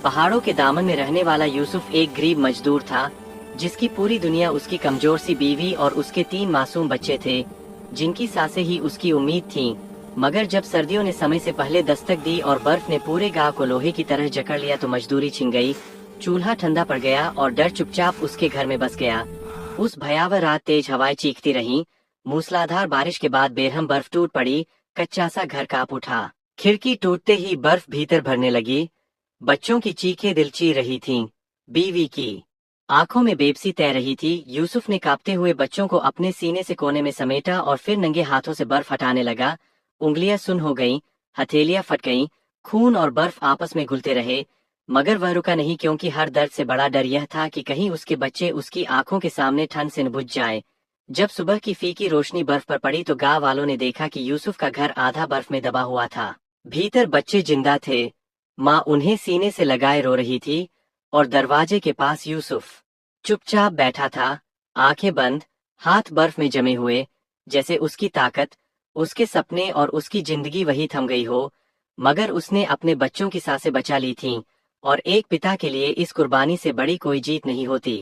पहाड़ों के दामन में रहने वाला यूसुफ एक गरीब मजदूर था, जिसकी पूरी दुनिया उसकी कमजोर सी बीवी और उसके 3 मासूम बच्चे थे, जिनकी सांसें ही उसकी उम्मीद थीं। मगर जब सर्दियों ने समय से पहले दस्तक दी और बर्फ ने पूरे गांव को लोहे की तरह जकड़ लिया तो मजदूरी छिन गई, चूल्हा ठंडा पड़ गया और डर चुपचाप उसके घर में बस गया। उस भयावह रात तेज हवाएं चीखती रहीं, मूसलाधार बारिश के बाद बेरहम बर्फ टूट पड़ी, कच्चा सा घर कांप उठा। खिड़की टूटते ही बर्फ भीतर भरने लगी। बच्चों की चीखें दिल चीर रही थीं, बीवी की आंखों में बेबसी तैर रही थी। यूसुफ ने कांपते हुए बच्चों को अपने सीने से कोने में समेटा और फिर नंगे हाथों से बर्फ हटाने लगा। उंगलियां सुन्न हो गईं, हथेलियां फट गईं, खून और बर्फ आपस में घुलते रहे, मगर वह रुका नहीं, क्योंकि हर दर्द से बड़ा डर यह था कि कहीं उसके बच्चे उसकी आंखों के सामने ठंड से न बुझ जाए। जब सुबह की फीकी रोशनी बर्फ पर पड़ी तो गांव वालों ने देखा कि यूसुफ का घर आधा बर्फ में दबा हुआ था। भीतर बच्चे जिंदा थे, माँ उन्हें सीने से लगाए रो रही थी और दरवाजे के पास यूसुफ चुपचाप बैठा था, आंखें बंद, हाथ बर्फ में जमे हुए, जैसे उसकी ताकत, उसके सपने और उसकी जिंदगी वही थम गई हो। मगर उसने अपने बच्चों की सांसें बचा ली थीं, और एक पिता के लिए इस कुर्बानी से बड़ी कोई जीत नहीं होती।